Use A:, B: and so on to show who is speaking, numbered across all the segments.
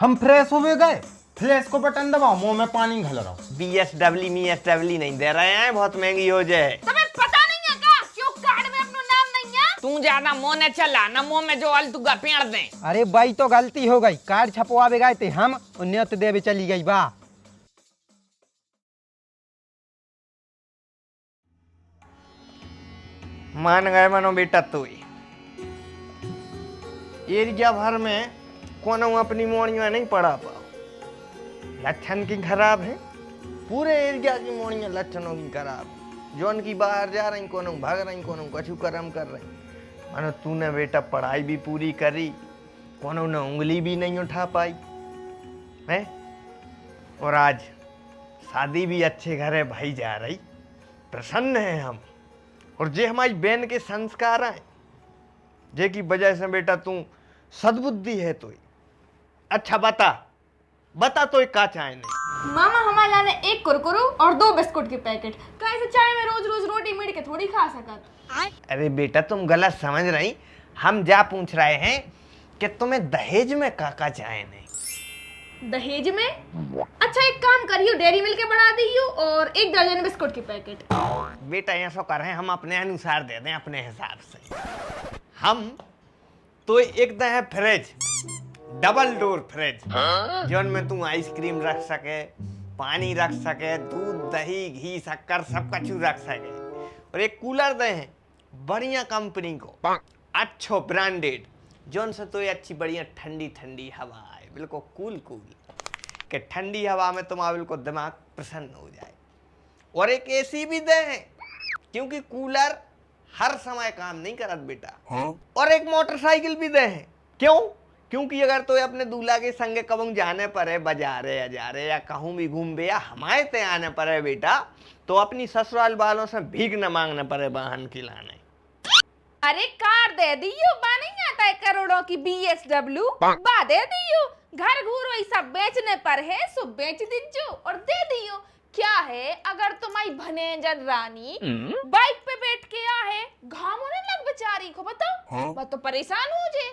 A: हम फ्रेश हो गए, फ्लैश को बटन दबाओ, मुंह में पानी घल रहा हूँ।
B: BSW नहीं दे रहे हैं, बहुत महंगी हो जाए।
C: तुम्हें पता नहीं है क्या क्यों कार्ड में अपना नाम नहीं है?
D: तू ज्यादा मुंह ने चला ना, मुंह में जो अलतुगा पेड़ दे।
A: अरे भाई तो गलती हो गई, कार्ड छपवावे गए थे हम, उन्हें देवे चली गई बा।
B: मान गए मानो बेटा तू ही। एरिया भर में कोनो अपनी मोड़ियाँ नहीं पढ़ा पाओ, लक्षण की खराब है। पूरे एरिया की मोड़ियाँ लक्षणों की खराब है। जो उनकी बाहर जा रही, कोनो भाग रही, कोनो कछु कर्म कर रही। मानो तूने बेटा पढ़ाई भी पूरी करी, कोनो ने उंगली भी नहीं उठा पाई है। और आज शादी भी अच्छे घर है भाई जा रही, प्रसन्न है हम। और जे हमारी बहन के संस्कार हैं, जे की वजह से बेटा तू सद्बुद्धि है तो। अच्छा बता तो का चाय नहीं।
C: मामा हमारे लाने एक कुरकुरू और 2 बिस्कुट के पैकेट। कैसे चाय में रोज रोज रोटी मीड़ के थोड़ी खा सकत।
B: अरे बेटा तुम गलत समझ रही। हम जा पूछ रहे हैं कि तुम्हें दहेज में का चाय नहीं।
C: दहेज में? अच्छा एक काम करियो, डेयरी मिल्क के बढ़ा दियो और 1 दर्जन बिस्कुट के पैकेट।
B: बेटा ऐसा कर रहे हैं, हम अपने अनुसार दे दें, अपने हिसाब से। हम तो एक है fridge, double door fridge, zone में तू आइसक्रीम रख सके, पानी रख सके, दूध दही घी शक्कर सब कुछ रख सके। और एक कूलर दे हैं बढ़िया कंपनी को, अच्छो ब्रांडेड, जोन से तो अच्छी बढ़िया ठंडी ठंडी हवा है, बिल्कुल कूल के ठंडी हवा में तुम्हारा बिल्कुल दिमाग प्रसन्न हो जाए। और एक एसी भी दे हैं, क्योंकि कूलर हर समय काम नहीं करत बेटा। और एक मोटरसाइकिल भी दे हैं। क्यों? क्योंकि अगर तो अपने दूल्हा के संगे कबंग जाने पर है, बाजारे अजारे या कहूँ भी घूमबे या हमारे ते आने पर है बेटा, तो अपनी ससुराल वालों से भीख न मांगने पर है वाहन खिलाने।
C: अरे कार दे दियो, बा नहीं आता है करोड़ों की BSW, बा दे दियो। घर घूर वही सब बेचने पर है, सो बेच दीजो और दे दियो। क्या है अगर तुम्हारी भनेजन रानी बाइक पे बैठ के आहे, घाम होने लग बेचारी को, बताओ वह तो परेशान हो जे,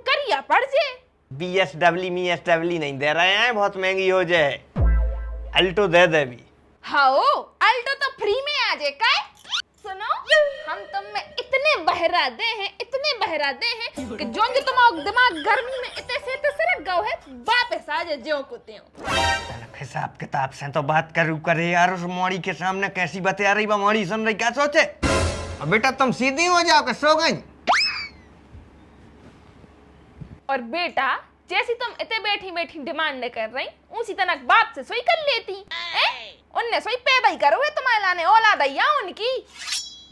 C: करिया पड़ जे।
B: BSW नहीं दे रहे हैं, बहुत महंगी हो जाए। अल्टो दे दे भी।
C: हाँ अल्टो तो फ्री में आ जाए। काय सुनो, हम तुम में इतने बहरा दे हैं, इतने बहरा दे हैं कि जो तुम दिमाग गर्मी में इतने से सरक गओ है, वापस आ जाए ज्यों को त्यों।
B: हिसाब किताब से तो बात करूँ करे यार, उस मोड़ी के सामने कैसी बता रही बा, मोड़ी सुन रही क्या सोचे। अब बेटा तुम सीधी हो जाओ कि सो गई।
C: और बेटा जैसी तुम इतने बैठी बैठी डिमांड कर रही, उसी तनक बाप से सोई कर लेती। उनने सोई पैदा ही करो है तुम्हारे लाने औलाद या उनकी।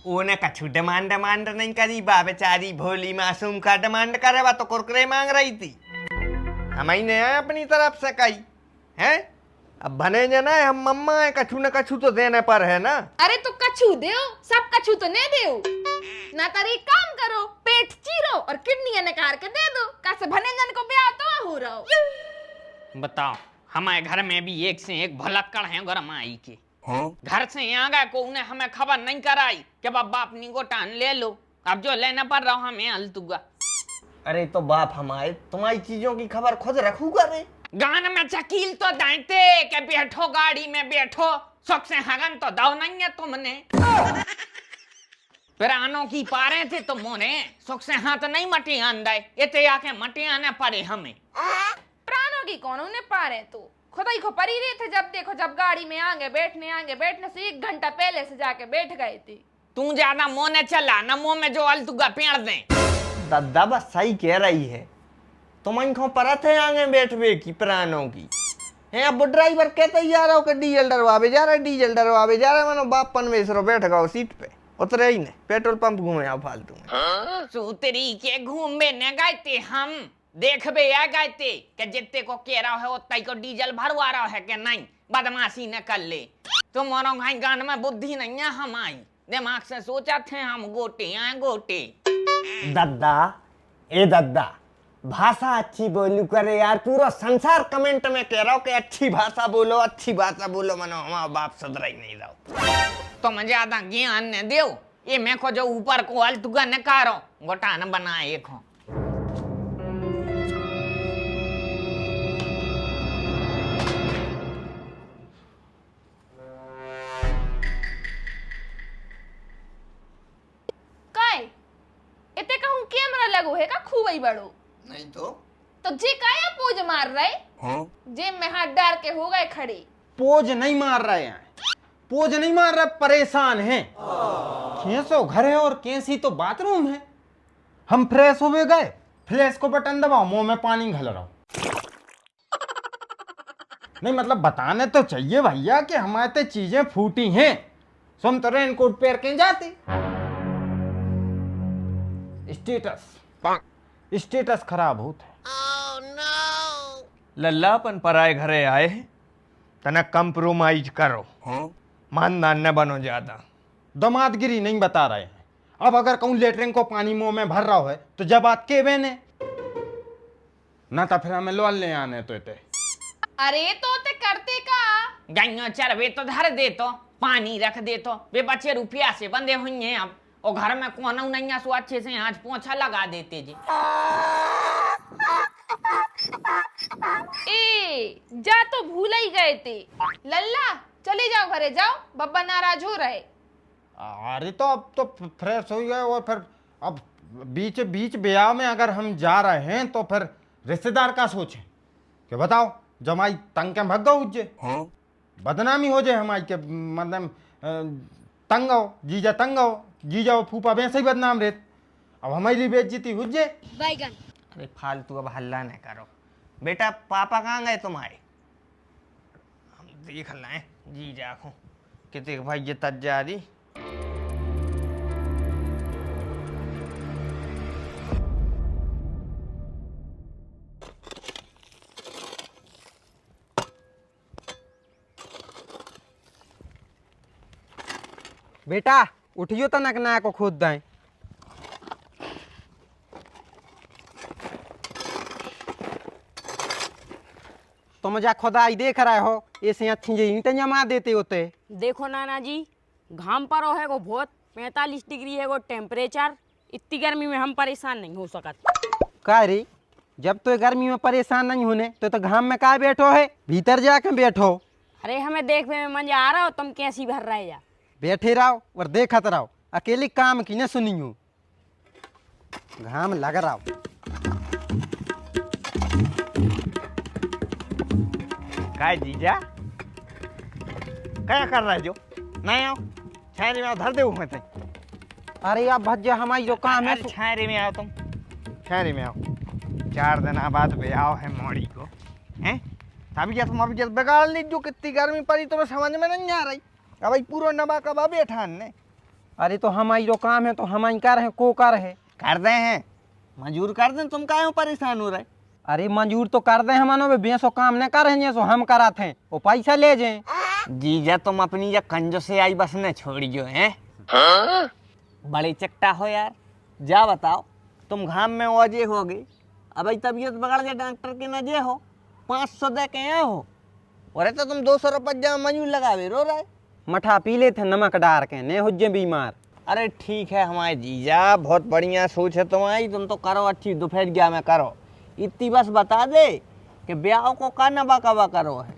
B: उन्हें कछु डिमांड नहीं करी बा, बेचारी भोली मासूम का डिमांड करे बा तो कुरकुरे मांग रही थी। हमारी ने अपनी तरफ से कही है। अब बने जना है, हम मम्मा है, कछु न कछु तो देने पर है ना।
C: अरे तो कछु देओ, सब कछु तो नहीं देओ ना। तारी काम करो, पेट चीरो और किडनी निकाल के दे दो, कैसे भनेजन को ब्याह तो हो रहा।
D: बताओ, हमारे घर में भी एक से एक भलक्कड़ हैं गरमाई के। घर से यहाँ गए को उन्हें हमें खबर नहीं कराई कि बाप निगोटान ले लो। अब जो लेने पर रहो हमें अलतुगा।
B: अरे तो बाप हमारे तुम्हारी चीजों की खबर खुद रखूगा रे।
D: गान में चकील तो दाइते के बैठो गाड़ी में बैठो, शौक से हगन तो दाव नहीं है तुमने। प्राणों की पारे थे तो मोने शौक से हाथ नहीं मटी आंदाए, इतने आके मटी आने पड़े हमें।
C: प्राणों की कौन उन्हें पारे, तू खुद ही को परी रहे थे। जब देखो जब गाड़ी में आगे बैठने से 1 घंटा पहले से जाके बैठ गए थे।
D: तू ज्यादा मुंह ने चला ना, मुंह में जो अलतुगा पेड़ दे।
B: दादा बस सही कह रही है, तुम इनको परत है आगे बैठवे की प्राणों की है। अब ड्राइवर कहते ही जा रहा हो कि डीजल डरवावे जा रहा है, मानो बाप पनवेसरो बैठ गओ सीट पे, उतरे ही नहीं, पेट्रोल पंप घूमे आओ फालतू में।
D: सूतरी के घूमे न गए थे हम, देखबे आ गए थे कि जितने को कह रहा है उतना को डीजल भरवा रहा है कि नहीं, बदमाशी न कर ले। तुम और भाई गान में बुद्धि नहीं है हमारी, दिमाग से सोचा थे हम गोटे आए गोटे।
B: दादा भाषा अच्छी बोलू करे यार, पूरा संसार कमेंट में कह रहा हो कि अच्छी भाषा बोलो मनो हमारा बाप सुधरा ही नहीं रहो।
D: तुम ज्यादा ज्ञान न दो, ये मैं को जो ऊपर को अलतुगा न कारो गोटा न बनाए एक हो।
C: भाई बड़ो?
B: नहीं तो
C: जे काया पोज मार रहे?
B: हाँ?
C: जे में हाथ डाल के हो गए खड़े।
A: पोज नहीं मार रहे हैं, पोज नहीं मार रहे, परेशान हैं। कैसो घर है और कैसी तो बाथरूम है। हम फ्रेश हो गए, फ्लैश को बटन दबाओ, मुंह में पानी घल रहा हूं। नहीं मतलब बताने तो चाहिए भैया कि हमारे तो चीजें फूटी हैं, सो हम तो रेनकोट पहन के जाते। स्टेटस खराब होता है।
B: लल्ला अपन पराए घरे आए हैं, तना कंप्रोमाइज करो। हाँ? मानदान न बनो ज्यादा।
A: दमादगिरी नहीं बता रहे हैं। अब अगर कहूं लेटरिन को पानी मुंह में भर रहा है तो जब बात के बेने ना तो फिर हमें लोल ले आने तो ते।
C: अरे तो ते करते का?
D: गाइयों चरवे तो धर दे तो, पानी रख दे तो, वे बच्चे रुपया से बंधे हुए हैं अब, और घर में कोना नहीं सो अच्छे से आज पोछा लगा देते जी।
C: ए जा तो भूल ही गए थे। लल्ला चले जाओ घरे जाओ, बब्बा नाराज हो रहे।
A: अरे तो अब तो फ्रेश हो गए और फिर अब बीच बीच ब्याह में अगर हम जा रहे हैं तो फिर रिश्तेदार का सोचें कि बताओ जमाई तंग के भग गो उज्जे। हाँ? बदनामी हो जाए हमारी के, मतलब तंग हो जीजा, तंग हो जीजा, फूफा वैसे ही बदनाम रहते। अब हमारी बेइज्जती हो जाए।
B: अरे फालतू अब हल्ला नहीं करो। बेटा पापा कहाँ गए तुम्हारे? हम देख लाए जीजा को कितने भाई ये तज जा रही।
A: बेटा उठियो तो नकना को खोद दें। तुम जा खुदाई देख रहे हो, ऐसे अच्छी ईंटें जमा देते होते।
E: देखो नाना जी, घाम पड़ो है वो बहुत, 45 डिग्री है वो टेम्परेचर। इतनी गर्मी में हम परेशान नहीं हो सकते।
A: का रे, जब तो गर्मी में परेशान नहीं होने तो घाम में का बैठो है, भीतर जाके बैठो।
E: अरे हमें देखने में मजा आ रहा हो, तुम कैसी भर रहे जा।
A: बैठे रहो और देखत रहो, अकेली काम की न सुनियो, घाम लग रहा।
B: काय जीजा क्या कर रहे जो? नहीं आओ छायरे में आओ, धर दे मैं ते।
A: अरे अब भज्जा हमारी जो काम है।
B: छायरे में आओ तुम, छायरे में आओ। 4 दिन बाद ब्याह है मोड़ी को, हैं? अभी तुम अभी बिगाड़ ली, जो कितनी गर्मी पड़ी तुम्हें समझ में नहीं आ रही। अब भाई पूरा नबा कबा बैठा ने।
A: अरे तो हमारी जो काम है तो हमारी कर है, को कर है,
B: कर दे हैं, मंजूर कर दें। तुम काहे परेशान हो रहे?
A: अरे मंजूर तो कर दे हमानो में, बेसो काम न कर हैं, सो हम कराते हैं, वो पैसा ले जाए।
B: जीजा तुम अपनी या कंजो से आई बस न छोड़ियो हैं। बड़े चट्टा हो यार। जा बताओ, तुम घाम में ओजे हो गए, अब तबीयत बिगड़ गए, डॉक्टर के नजे हो, 500 दे के आए हो, और तो तुम 200 रुपया मंजूर लगावे रो रहे।
A: मठा पी ले थे नमक डार के, ने हुज्जे बीमार।
B: अरे ठीक है हमारे जीजा, बहुत बढ़िया सोच है तुम्हारी, तुम तो करो अच्छी, दोपहर गया में करो। इतनी बस बता दे कि ब्याह को का नबा कबा करो है।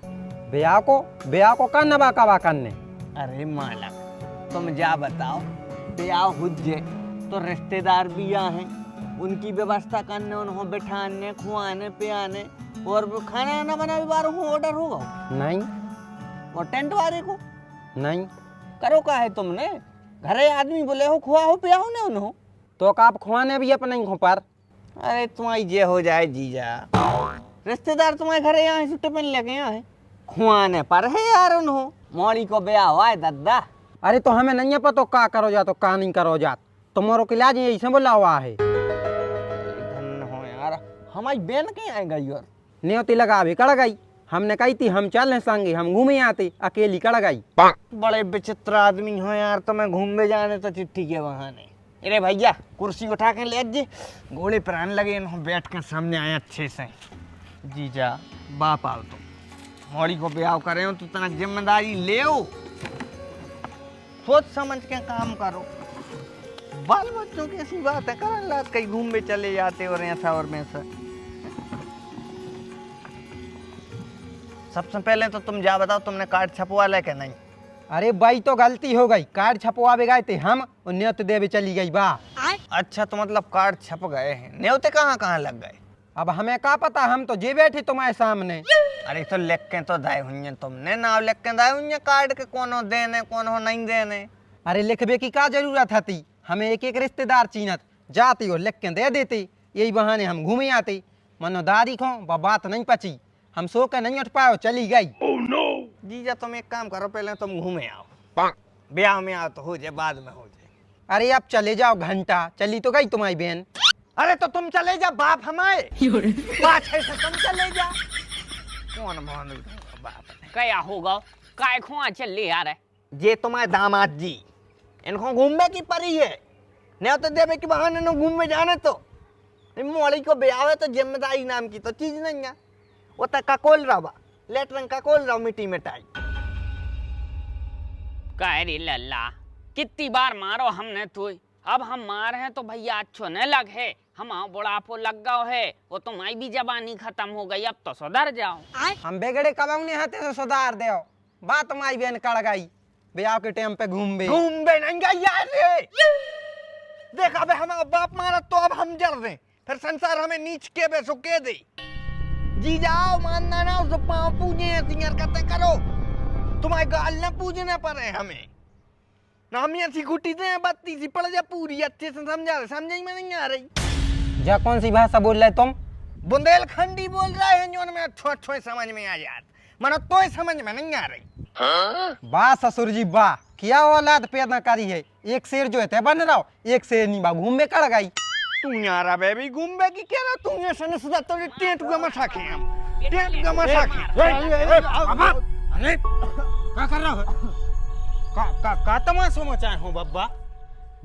A: ब्याह को का नबा कबा करने?
B: अरे मालक तुम जा बताओ, ब्याह हुज्जे तो रिश्तेदार भी यहाँ हैं, उनकी व्यवस्था करने, उन्होंने बिठाने, खुआने पियाने, और खाना ना बना भी बार ऑर्डर होगा
A: नहीं,
B: और टेंट वाले को
A: नहीं
B: करो। का है तुमने घरे आदमी बोले हो, खुआ हो पिया हो ना उन्हों,
A: तो आप खुआने भी अपने घों पर।
B: अरे तुम्हारी जे हो जाए जीजा, रिश्तेदार तुम्हारे घरे यहाँ से टिफिन लेके यहाँ है, खुआने पर है यार उन्हों। मौड़ी को ब्याह हुआ है दादा।
A: अरे तो हमें नहीं पता का करो जा तो का नहीं करो जा, तुम्हारो के इलाज ऐसे बोला हुआ है।
B: धन हो यार, हमारी बहन कहीं आएगा यार।
A: न्योती लगा भी कड़ गई, हमने कही थी हम चल संगे, हम घूमे आते, अकेली कड़ गई।
B: बड़े विचित्र आदमी हो यार, तुम्हें घूमने जाने तो चिट्ठी के बहाने। अरे भैया कुर्सी उठा के ले जे, घोड़े प्राण लगे इन्हों, बैठ कर सामने आए अच्छे से। जीजा बाप आओ तुम, मौड़ी को ब्याह करे हो तो तना जिम्मेदारी ले, सोच समझ के काम करो। बाल बच्चों की ऐसी बात है, करन लात कहीं घूमने चले जाते और ऐसा और वैसा। सबसे पहले तो तुम जा बताओ, तुमने कार्ड छपवा ले के नहीं?
F: अरे भाई तो गलती हो गई, कार्ड छपवावे गए थे हम और न्योत देवे चली गई बा।
B: अच्छा तो मतलब कार्ड छप गए हैं, न्योते कहाँ कहाँ लग गए?
F: अब हमें क्या पता, हम तो जे बैठे तुम्हारे सामने।
B: अरे तो लिख के तो दाए हुई तुमने, नाम लिख के दाए हुई कार्ड के, कोनो देने कोनो नहीं देने।
F: अरे लिखबे की क्या जरूरत थी, हमें एक एक रिश्तेदार चीनत जाती और लिख के दे देती, यही बहाने हम घूमे आते। मनो दादी खो बात नहीं पची, हम सो के नहीं उठ पाए, चली गई।
B: जीजा तुम एक काम करो, पहले तुम घूमे आओ, ब्याह में आओ तो हो जाए, बाद में हो जाए।
F: अरे अब चले जाओ, घंटा चली तो गई तुम्हारी बहन।
B: अरे तो तुम चले जा, बाप हमारे बात है तो तुम चले जा। कौन मान बाप ने?
D: क्या होगा, काय खुआ चल ले यार।
B: ये तुम्हारे दामाद जी, इनको घूमने की परी है, नहीं तो देवे के बहाने न घूमने जाने। तो मोड़ी को ब्याह है तो जिम्मेदारी नाम की तो चीज नहीं है। वो तक का कोल रहा, लेटरन का कोल रहा, मिट्टी में टाई।
D: कह रे लल्ला, कितनी बार मारो हमने तो, अब हम मार हैं तो भैया अच्छो न लग है, हम बुढ़ापो लग गओ है, वो तुम्हारी भी जबानी खत्म हो गई, अब तो सुधर जाओ।
F: हम बेगड़े कबाउने हाथे से सुधार दे, बात तुम्हारी बहन कड़ गई, ब्याह के टाइम पे घूम
B: नहीं गई यार रे। देखा बे हमारा बाप मारा तो अब हम जल रहे, फिर संसार हमें नीच के बे सुके दे। जी जाओ, मानना ना उस पाँव पूजे ऐसी हरकतें करो, तुम्हारे गाल न पूजने पड़े हमें ना। हम ऐसी घुटी दे, बत्ती सी पड़ जा पूरी, अच्छे से समझा रहे, समझ में नहीं आ रही।
F: जा कौन सी भाषा बोल रहे तुम?
B: बुंदेलखंडी बोल रहे हैं, जो में अच्छो समझ में आ जात, मनो तो समझ में नहीं आ रही।
F: वाह ससुर जी वाह, क्या औलाद पैदा करी है, एक शेर जो है बन रहा, एक शेर नहीं बा घूम में कड़ गई।
B: तू यारा बेबी घूमबे की कह रहा, तू ये सन सदा तो टेंट गमसा के हम टेंट गमसा के।
A: अरे क्या कर रहा है? का तमाशा मचाए हो बब्बा?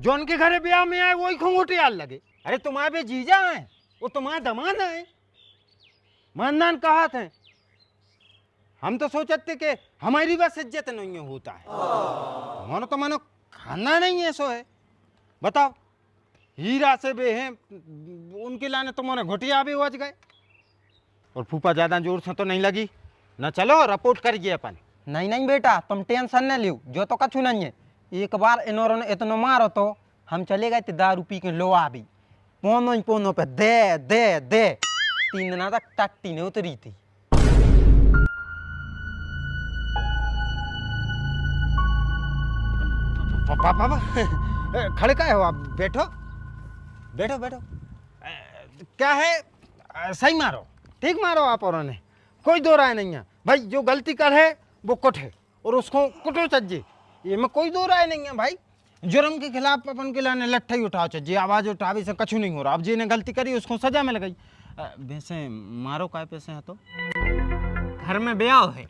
A: जौन के घरे ब्याह में आए वही खंगोटे आल लगे। अरे तुम्हारे भी जीजा हैं, वो तुम्हारे दमाद हैं, मानदान कहा थे। हम तो सोचते कि हमारी बस इज्जत नहीं होता है, मानो तो मानो खाना नहीं है, सो है। बताओ, हीरा से बे हैं उनके लाने तो मानो घोटिया भी बच गए। और फूफा ज्यादा जोर से तो नहीं लगी ना, चलो रिपोर्ट करिए अपन।
F: नहीं नहीं बेटा, तुम टेंशन न लियो, जो तो कछु नहीं है। एक बार इन्होंने इतना मारो तो हम चले गए थे दारू पी के लो आ भी, पोनो पे दे दे दे, 3 दिन तक टट्टी नहीं उतरी थी।
A: पापा खड़े का हो आप? बैठो बैठो बैठो। क्या है, सही मारो, ठीक मारो आप और ने, कोई दो राय नहीं है भाई। जो गलती कर है वो कुटे और उसको कुटो चज्जे, ये में कोई दो राय नहीं है भाई। जुर्म के खिलाफ अपन के लाने लट्ठा ही उठाओ चज्जे, आवाज उठावे से कछु नहीं हो रहा। अब जिन्हें गलती करी उसको सजा मिल गई। वैसे मारो काय पैसे है तो?
B: घर में ब्याह है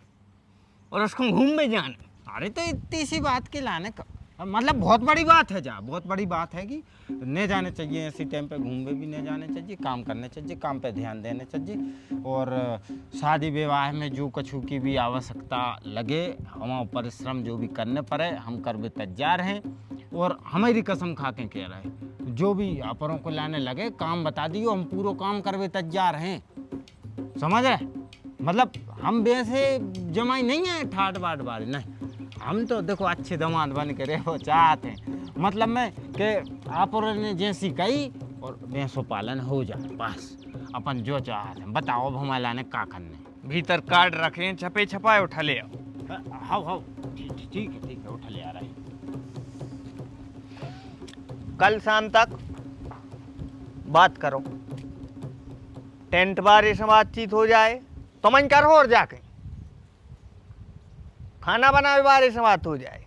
B: और उसको घूम में जाना।
A: अरे तो इतनी सी बात के लाने मतलब बहुत बड़ी बात है, जा बहुत बड़ी बात है कि नहीं जाने चाहिए, ऐसी टाइम पे घूमने भी नहीं जाने चाहिए, काम करने चाहिए, काम पे ध्यान देने चाहिए। और शादी विवाह में जो कछु की भी आवश्यकता लगे, हम परिश्रम जो भी करने पड़े हम कर भी तैयार हैं। और हमारी कसम खा के कह रहे हैं, जो भी अपरों को लाने लगे काम बता दियो, हम पूरा काम कर भी तैयार हैं, समझ रहे? मतलब हम वैसे जमाई नहीं है ठाट बाट बारे, नहीं, हम तो देखो अच्छे दामाद बन के रहो चाहते हैं। मतलब मैं कि आप ने जैसी कही और भैंसों पालन हो जाए, बस अपन जो चाहते हैं। बताओ अब हमारे लाने का करने?
B: भीतर कार्ड रखे हैं, छपे छपाए उठा ले आओ।
A: हाँ ठीक है उठा ले आ रहा है।
B: कल शाम तक बात करो, टेंट बारे से बातचीत हो जाए तो मन करो, और जाके खाना बनावे बारे से बात हो जाए।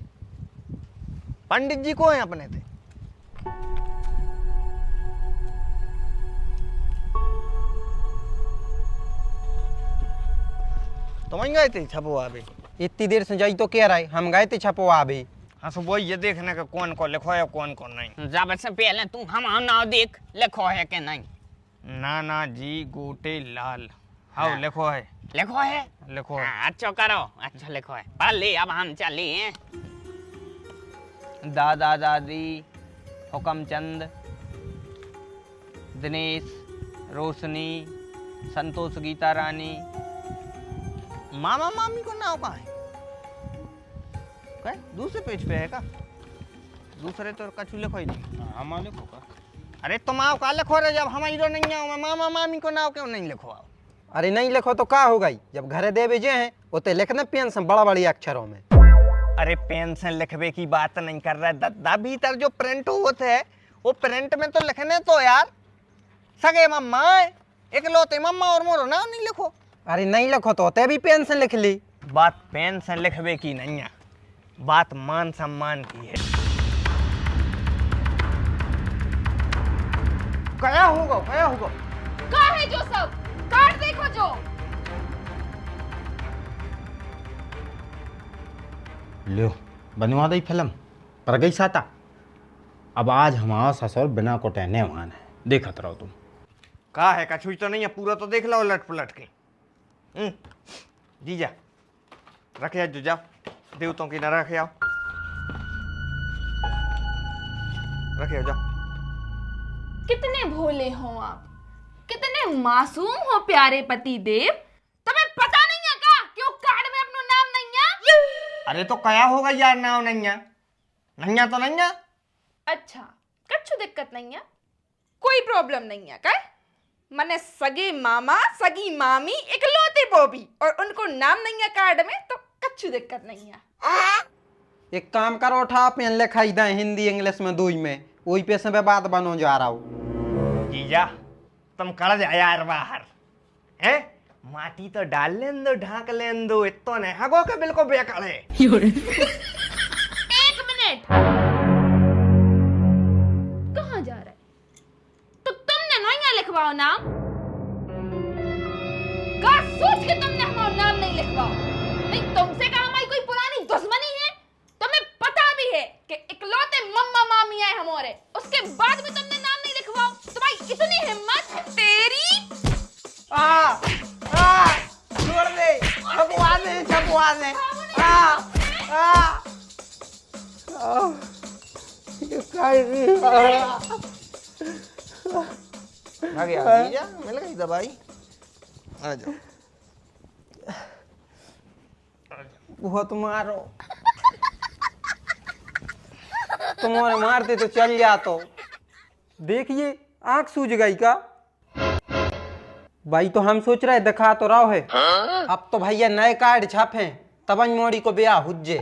B: पंडित जी को हैं अपने थे। तो वहीं गए थे छपवा भी?
F: इतनी देर से जाई तो कह रहा है, हम गए थे छपवा भी।
B: हाँ तो वही ये देखने का कौन कौन लिखो है कौन कौन नहीं।
D: जब से पहले तू हम नाव देख, लिखो है कि नहीं?
B: नाना जी गोटे लाल, हाँ लिखो है,
D: लिखो है,
B: लिखो है।
D: हाँ, अच्छा करो, अच्छा लिखो है। पहले अब हम चले हैं।
B: दादा दादी हुकमचंद, दिनेश, रोशनी, संतोष, गीता रानी। मामा मामी को नाम कहाँ है? क्या दूसरे पेज पे है का? दूसरे तो कछु लिखो ही नहीं।
A: हाँ मालिक होगा।
B: अरे तुम आओ का लिखो रे, जब हम हीरो नहीं आओ, मामा मामी को नाव क्यों नहीं लिखो आओ?
F: अरे नहीं लिखो तो का हो गई, जब घरे दे भेजे हैं उते लिखने पेंशन बड़ा बड़ी अक्षरों में।
B: अरे पेंशन लिखवे की बात नहीं कर रहा है दादा, भीतर जो प्रिंट होते है वो प्रिंट में तो लिखने तो यार सगे मम्मा इकलौते मम्मा और मोरो नाम नहीं लिखो।
F: अरे नहीं लिखो तो ते भी पेंशन लिख ली।
B: बात पेंशन लिखवे की नहीं है, बात मान सम्मान की है। क्या होगा
C: का है जो सब कार्ड देखो जो।
A: लो बनवा दी फिल्म पर गई साता। अब आज हमारा ससुर बिना कोटने वान है, देखत रहो तुम।
B: का है कछु तो नहीं है, पूरा तो देख लो लट पलट के। जीजा रखे जो जाओ, देवतों की न रखे आओ, रखे जाओ।
C: कितने भोले हो आप, कितने मासूम हो प्यारे पति देव। तुम्हें पता नहीं है का क्यों कार्ड में अपना नाम नहीं है?
B: अरे तो क्या होगा यार, नाव नहीं है, नहीं है तो नहीं है।
C: अच्छा कछु दिक्कत नहीं है, कोई प्रॉब्लम नहीं है का? मने सगे मामा सगी मामी इकलौते बोबी और उनको नाम नहीं है कार्ड में, तो कछु दिक्कत नहीं है।
F: एक काम करो, उठा पेन लिखाई दे हिंदी इंग्लिश में दो ही में, वही पे से बात बनो जा रहा हूँ।
B: जीजा तुम कर जा यार बाहर हैं, माटी तो डाल लेन दो, ढाक लेन दो, इतो ने हगो के बिल्कुल बेकार है।
C: एक मिनट, कहाँ जा रहा है? तो तुमने नहीं लिखवाओ नाम का, सोच के तुमने हमारा नाम नहीं लिखवाओ। नहीं तुमसे कहा हमारी कोई पुरानी दुश्मनी है, तुम्हें पता भी है कि इकलौते मम्मा मामी आए हमारे, उसके बाद भी तुमने नाम नहीं लिखवाओ। तुम्हारी इतनी हिम्मत तेरी।
B: छोड़ दे, छपवा दे, छपवा दे। आ गया जीजा, मिल गई दवाई। आ जाओ।
F: बहुत मारो, तुम्हारे मारते तो चल जा। तो देखिए आंख सूझ गई का भाई, तो हम सोच रहे दिखा तो रहा है। अब तो भैया नए कार्ड छापे तब मोड़ी को ब्याह हुज्जे।